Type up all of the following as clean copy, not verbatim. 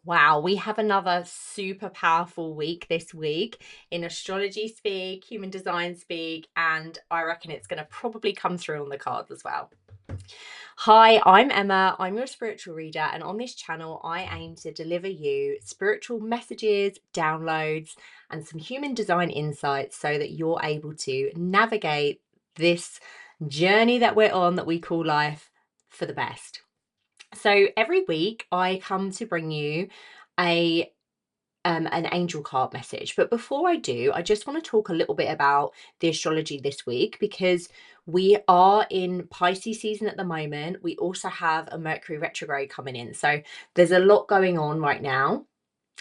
Wow, we have another super powerful week this week in astrology speak, human design speak, and I reckon it's going to probably come through on the cards as well. Hi, I'm Emma. I'm your spiritual reader, and on this channel, I aim to deliver you spiritual messages, downloads, and some human design insights so that you're able to navigate this journey that we're on that we call life for the best. So every week I come to bring you a an angel card message. But before I do, I just want to talk a little bit about the astrology this week because we are in Pisces season at the moment. We also have a Mercury retrograde coming in. So there's a lot going on right now.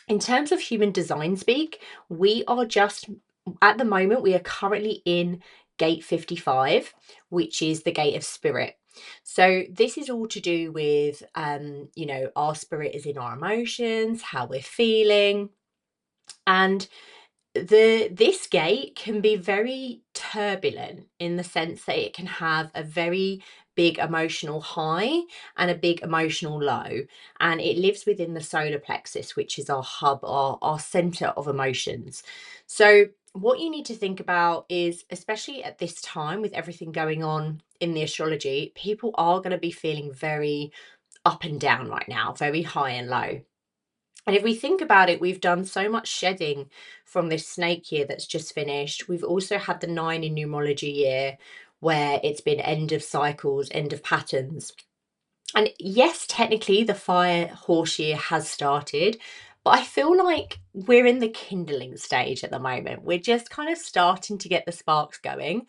In terms of human design speak, we are just at the moment, we are currently in gate 55, which is the gate of spirit. So this is all to do with our spirit is in our emotions, how we're feeling, and this gate can be very turbulent in the sense that it can have a very big emotional high and a big emotional low, and it lives within the solar plexus, which is our hub, our center of emotions. So what you need to think about is, especially at this time with everything going on in the astrology, people are going to be feeling very up and down right now, very high and low. And if we think about it, we've done so much shedding from this snake year that's just finished. We've also had the 9 in numerology year where it's been end of cycles, end of patterns. And yes, technically the fire horse year has started, but I feel like we're in the kindling stage at the moment. We're just kind of starting to get the sparks going.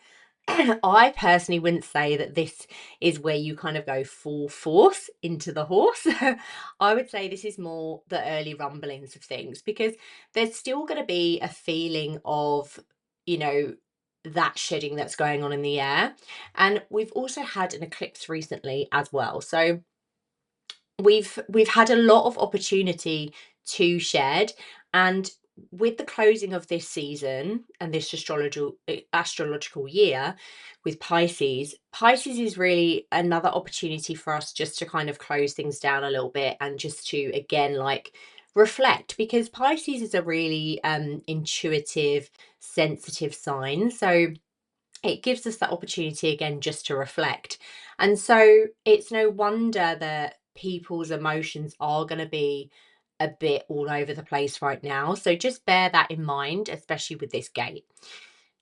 I personally wouldn't say that this is where you kind of go full force into the horse. I would say this is more the early rumblings of things because there's still going to be a feeling of, you know, that shedding that's going on in the air. And we've also had an eclipse recently as well. So we've had a lot of opportunity to shed, and with the closing of this season and this astrological year with Pisces is really another opportunity for us just to kind of close things down a little bit and just to again like reflect, because Pisces is a really intuitive, sensitive sign. So it gives us that opportunity again just to reflect. And so it's no wonder that people's emotions are going to be a bit all over the place right now. So just bear that in mind, especially with this gate.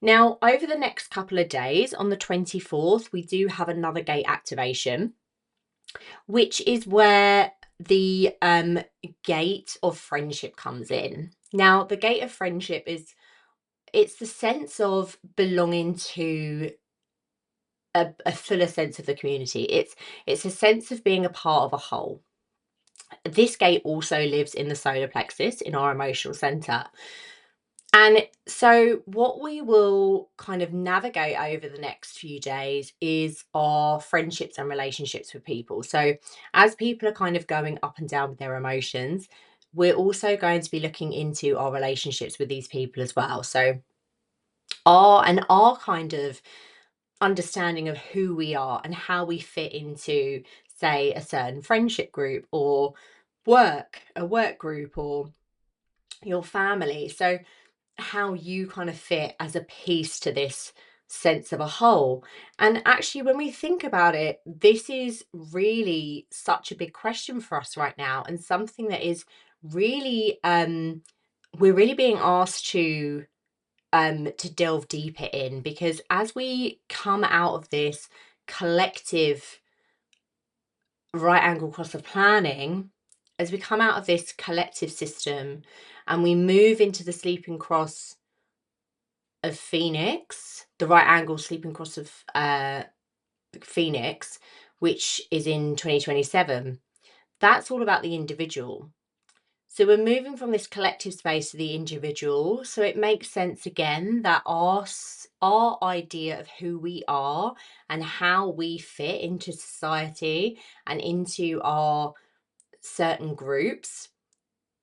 Now, over the next couple of days, on the 24th, we do have another gate activation, which is where the gate of friendship comes in. Now, the gate of friendship it's the sense of belonging to a fuller sense of the community. It's a sense of being a part of a whole. This gate also lives in the solar plexus in our emotional center. And so what we will kind of navigate over the next few days is our friendships and relationships with people. So as people are kind of going up and down with their emotions, we're also going to be looking into our relationships with these people as well. So our kind of understanding of who we are and how we fit into, say, a certain friendship group or a work group, or your family. So how you kind of fit as a piece to this sense of a whole. And actually, when we think about it, this is really such a big question for us right now, and something that is really we're really being asked to delve deeper in, because as we come out of this collective right angle cross of planning, as we come out of this collective system and we move into the sleeping cross of Phoenix, the right angle sleeping cross of Phoenix, which is in 2027, that's all about the individual. So we're moving from this collective space to the individual. So it makes sense again that our idea of who we are and how we fit into society and into our certain groups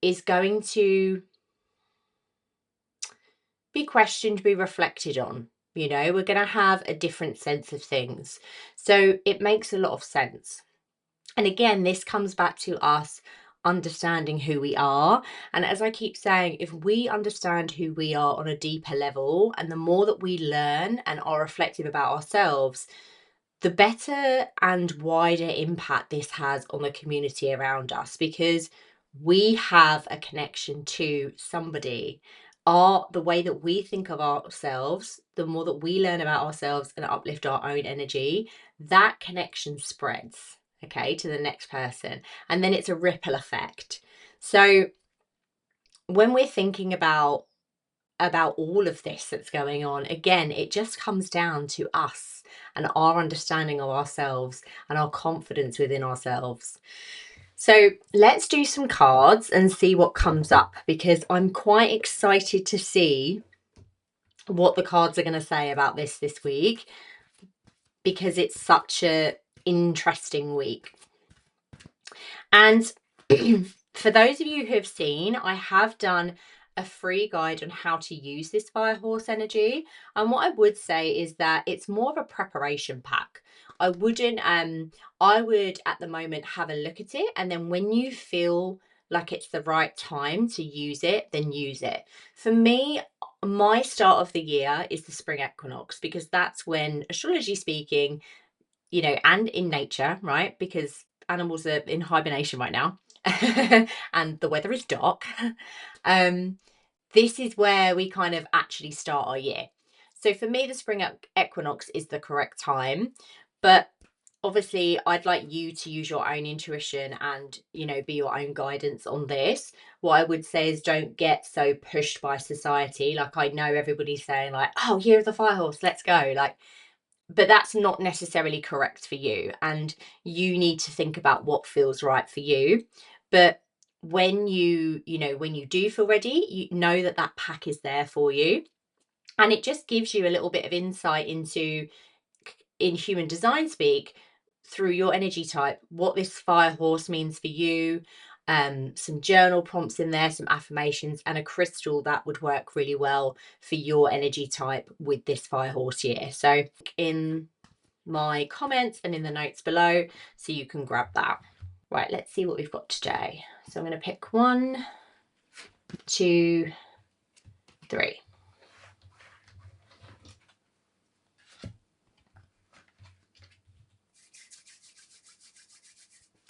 is going to be questioned, be reflected on. You know, we're going to have a different sense of things. So it makes a lot of sense. And again, this comes back to us understanding who we are. And as I keep saying, if we understand who we are on a deeper level, and the more that we learn and are reflective about ourselves, the better and wider impact this has on the community around us, because we have a connection to somebody. The way that we think of ourselves, the more that we learn about ourselves and uplift our own energy, that connection spreads, okay, to the next person. And then it's a ripple effect. So when we're thinking about all of this that's going on, again, it just comes down to us and our understanding of ourselves and our confidence within ourselves. So let's do some cards and see what comes up, because I'm quite excited to see what the cards are going to say about this week, because it's such a interesting week. And for those of you who have seen, I have done a free guide on how to use this fire horse energy. And what I would say is that it's more of a preparation pack. I would at the moment have a look at it, and then when you feel like it's the right time to use it, then use it. For me, my start of the year is the spring equinox, because that's when, astrology speaking, and in nature, right? Because animals are in hibernation right now and the weather is dark. This is where we kind of actually start our year. So for me, the spring equinox is the correct time, but obviously I'd like you to use your own intuition and, be your own guidance on this. What I would say is, don't get so pushed by society. Like, I know everybody's saying like, oh, year of the fire horse, let's go. Like, but that's not necessarily correct for you, and you need to think about what feels right for you. But when when you do feel ready, you know that pack is there for you, and it just gives you a little bit of insight into, in human design speak, through your energy type, what this fire horse means for you. Some journal prompts in there, some affirmations, and a crystal that would work really well for your energy type with this fire horse year. So in my comments and in the notes below, so you can grab that. Right, let's see what we've got today. So I'm going to pick 1, 2, 3.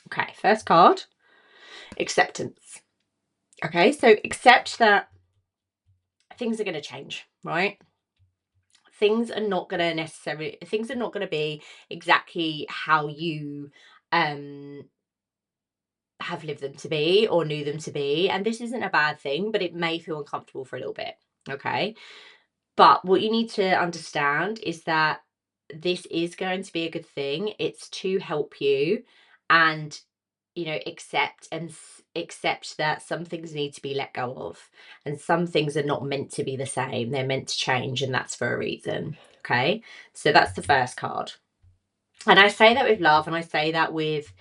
Okay, first card, acceptance. Okay, so accept that things are going to change, right? Things are not going to be exactly how you have lived them to be or knew them to be. And this isn't a bad thing, but it may feel uncomfortable for a little bit. Okay. But what you need to understand is that this is going to be a good thing. It's to help you, and accept that some things need to be let go of, and some things are not meant to be the same. They're meant to change, and that's for a reason. Okay, so that's the first card, and I say that with love, and I say that with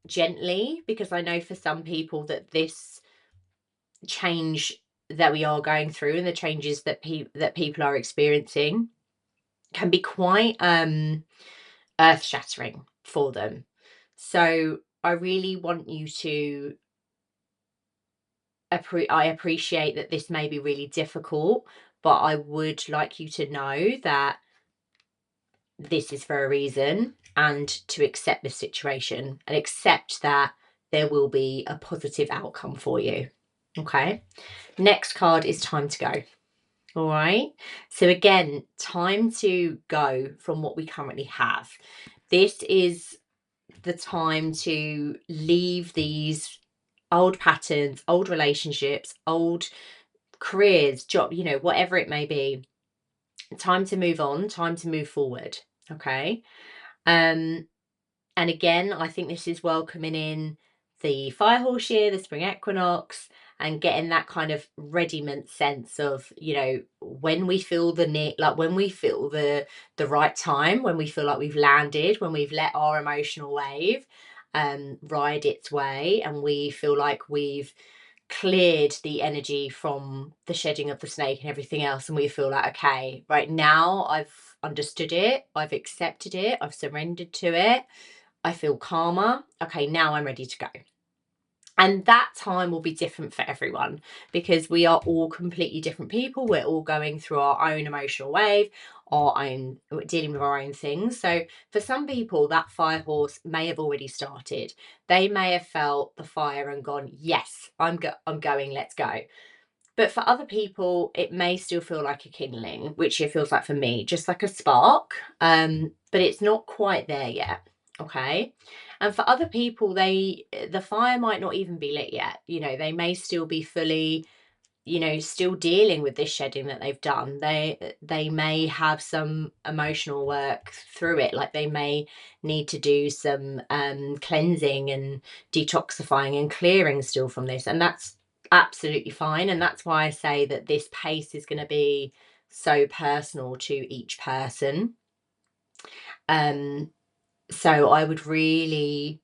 gently, because I know for some people that this change that we are going through, and the changes that people are experiencing, can be quite earth shattering for them. So I really want you to I appreciate that this may be really difficult, but I would like you to know that this is for a reason, and to accept the situation and accept that there will be a positive outcome for you. Okay, next card is time to go. All right, so again, time to go from what we currently have. This is the time to leave these old patterns, old relationships, old careers, job, whatever it may be. Time to move on, time to move forward. Okay. And again, I think this is welcoming in the fire horse year, the spring equinox, and getting that kind of readiness sense of, when we feel the need, like when we feel the right time, when we feel like we've landed, when we've let our emotional wave ride its way, and we feel like we've cleared the energy from the shedding of the snake and everything else, and we feel like, okay, right now I've understood it, I've accepted it, I've surrendered to it, I feel calmer. Okay, now I'm ready to go. And that time will be different for everyone because we are all completely different people. We're all going through our own emotional wave, dealing with our own things. So for some people, that fire horse may have already started. They may have felt the fire and gone, yes, I'm going, let's go. But for other people, it may still feel like a kindling, which it feels like for me, just like a spark. But it's not quite there yet. Okay. And for other people, the fire might not even be lit yet. They may still be fully, still dealing with this shedding that they've done. They may have some emotional work through it, like they may need to do some cleansing and detoxifying and clearing still from this, and that's absolutely fine. And that's why I say that this pace is going to be so personal to each person. So I'd really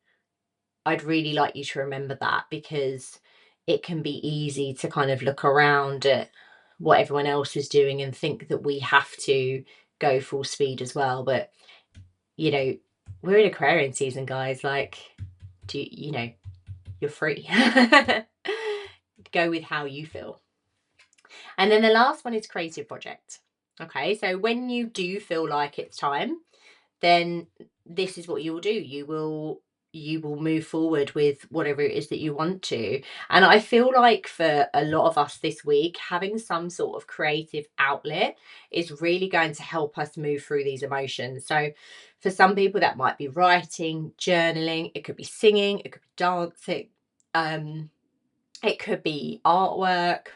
like you to remember that, because it can be easy to kind of look around at what everyone else is doing and think that we have to go full speed as well. But, we're in Aquarian season, guys. Like, you're free. Go with how you feel. And then the last one is creative project. Okay, so when you do feel like it's time, then this is what you will do. You will move forward with whatever it is that you want to. And I feel like for a lot of us this week, having some sort of creative outlet is really going to help us move through these emotions. So for some people, that might be writing, journaling, it could be singing, it could be dancing, it could be artwork,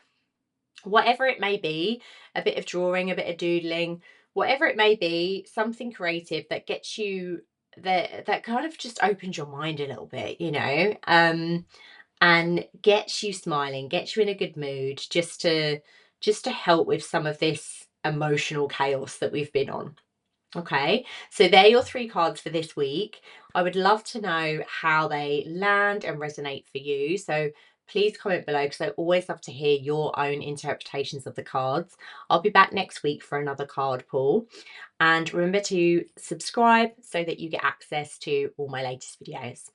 whatever it may be, a bit of drawing, a bit of doodling, whatever it may be, something creative that gets you, that kind of just opens your mind a little bit, and gets you smiling, gets you in a good mood, just to help with some of this emotional chaos that we've been on. Okay, so they're your 3 cards for this week. I would love to know how they land and resonate for you. So please comment below, because I always love to hear your own interpretations of the cards. I'll be back next week for another card pull. And remember to subscribe so that you get access to all my latest videos.